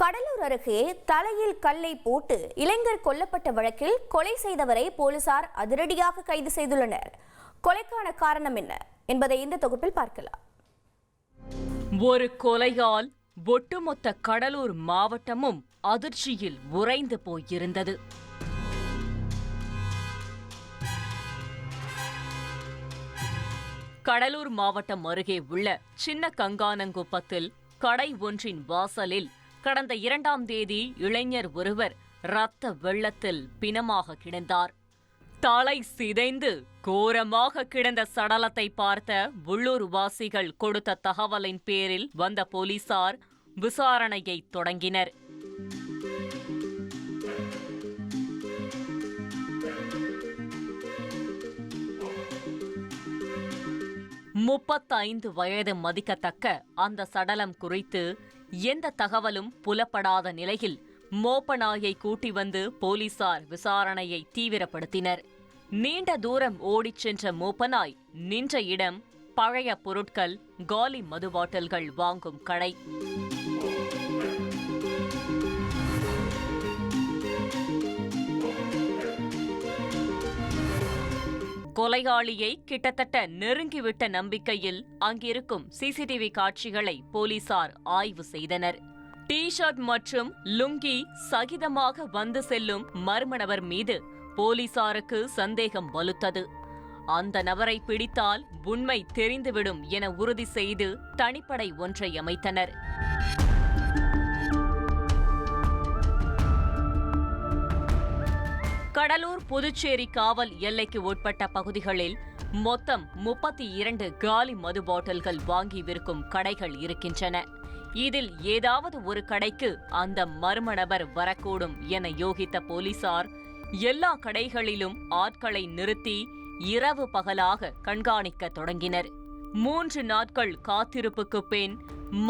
கடலூர் அருகே தலையில் கல்லை போட்டு இளைஞர் கொல்லப்பட்ட வழக்கில் கொலை செய்தவரை போலீசார் அதிரடியாக கைது செய்துள்ளனர். கொலைக்கான காரணம் என்ன என்பதை இந்த தொகுப்பில் பார்க்கலாம். ஒரு கொலையால் ஒட்டுமொத்த கடலூர் மாவட்டமும் அதிர்ச்சியில் உறைந்து போயிருந்தது. கடலூர் மாவட்டம் அருகே உள்ள சின்ன கங்கானங்குப்பத்தில் கடை ஒன்றின் வாசலில் கடந்த 2ஆம் தேதி இளைஞர் ஒருவர் இரத்த வெள்ளத்தில் பிணமாக கிடந்தார். தலை சிதைந்து கோரமாக கிடந்த சடலத்தை பார்த்த உள்ளூர் வாசிகள் கொடுத்த தகவலின் பேரில் வந்த போலீசார் விசாரணையை தொடங்கினர். முப்பத்தைந்து வயது மதிக்கத்தக்க அந்த சடலம் குறித்து எந்த தகவலும் புலப்படாத நிலையில் மோப்பநாயை கூட்டி வந்து போலீசார் விசாரணையை தீவிரப்படுத்தினர். நீண்ட தூரம் ஓடிச் சென்ற மோப்பநாய் நின்ற இடம் பழைய பொருட்கள், காலி மது பாட்டில்கள் வாங்கும் கடை. கொலையாளியை கிட்டத்தட்ட நெருங்கிவிட்ட நம்பிக்கையில் அங்கிருக்கும் சிசிடிவி காட்சிகளை போலீசார் ஆய்வு செய்தனர். டி-ஷர்ட் மற்றும் லுங்கி சகிதமாக வந்து செல்லும் மர்ம நபர் மீது போலீசாருக்கு சந்தேகம் வலுத்தது. அந்த நபரை பிடித்தால் உண்மை தெரிந்துவிடும் என உறுதி செய்து தனிப்படை ஒன்றை அமைத்தனர். கடலூர் புதுச்சேரி காவல் எல்லைக்கு உட்பட்ட பகுதிகளில் மொத்தம் 32 காலி மது பாட்டில்கள் வாங்கி விற்கும் கடைகள் இருக்கின்றன. இதில் ஏதாவது ஒரு கடைக்கு அந்த மர்ம நபர் வரக்கூடும் என யோகித்த போலீசார் எல்லா கடைகளிலும் ஆட்களை நிறுத்தி இரவு பகலாக கண்காணிக்க தொடங்கினர். 3 நாட்கள் காத்திருப்புக்கு பின்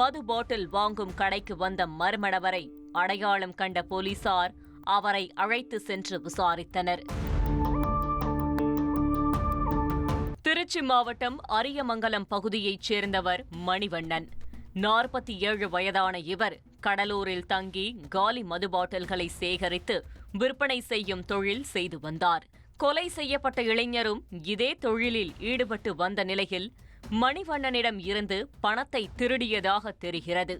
மது பாட்டில் வாங்கும் கடைக்கு வந்த மர்ம நபரை அடையாளம் கண்ட போலீசார் அவரை அழைத்து சென்று விசாரித்தனர். திருச்சி மாவட்டம் அரியமங்கலம் பகுதியைச் சேர்ந்தவர் மணிவண்ணன். 47 வயதான இவர் கடலூரில் தங்கி காலி மது பாட்டில்களை சேகரித்து விற்பனை செய்யும் தொழில் செய்து வந்தார். கொலை செய்யப்பட்ட இளைஞரும் இதே தொழிலில் ஈடுபட்டு வந்த நிலையில் மணிவண்ணனிடம் இருந்து பணத்தை திருடியதாக தெரிகிறது.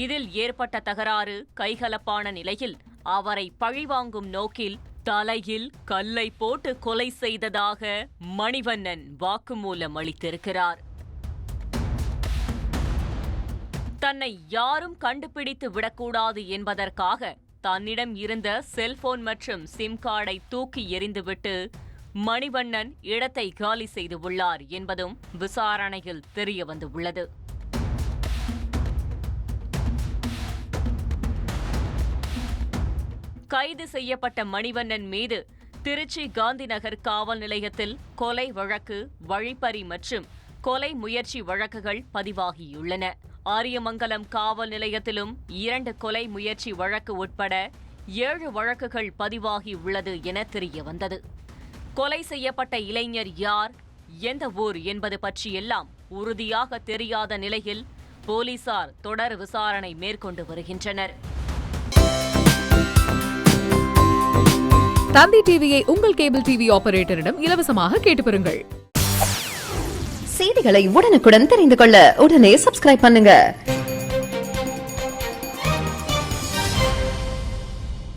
இதில் ஏற்பட்ட தகராறு கைகலப்பான நிலையில் அவரை பழிவாங்கும் நோக்கில் தலையில் கல்லை போட்டு கொலை செய்ததாக மணிவண்ணன் வாக்குமூலம் அளித்திருக்கிறார். தன்னை யாரும் கண்டுபிடித்து விடக்கூடாது என்பதற்காக தன்னிடம் இருந்த செல்போன் மற்றும் சிம் கார்டை தூக்கி எறிந்துவிட்டு மணிவண்ணன் இடத்தை காலி செய்துள்ளார் என்பதும் விசாரணையில் தெரியவந்துள்ளது. கைது செய்யப்பட்ட மணிவண்ணன் மீது திருச்சி காந்திநகர் காவல் நிலையத்தில் கொலை வழக்கு, வழிப்பறி மற்றும் கொலை முயற்சி வழக்குகள் பதிவாகியுள்ளன. ஆரியமங்கலம் காவல் நிலையத்திலும் 2 கொலை முயற்சி வழக்கு உட்பட 7 வழக்குகள் பதிவாகியுள்ளது என தெரியவந்தது. கொலை செய்யப்பட்ட இளைஞர் யார், எந்த ஊர் என்பது பற்றியெல்லாம் உறுதியாக தெரியாத நிலையில் போலீசார் தொடர் விசாரணை மேற்கொண்டு வருகின்றனர். தந்தி டிவியை உங்கள் கேபிள் டிவி ஆபரேட்டரிடம் இலவசமாக கேட்டு பெறுங்கள். செய்திகளை உடனுக்குடன் தெரிந்து கொள்ள உடனே சப்ஸ்கிரைப் பண்ணுங்க.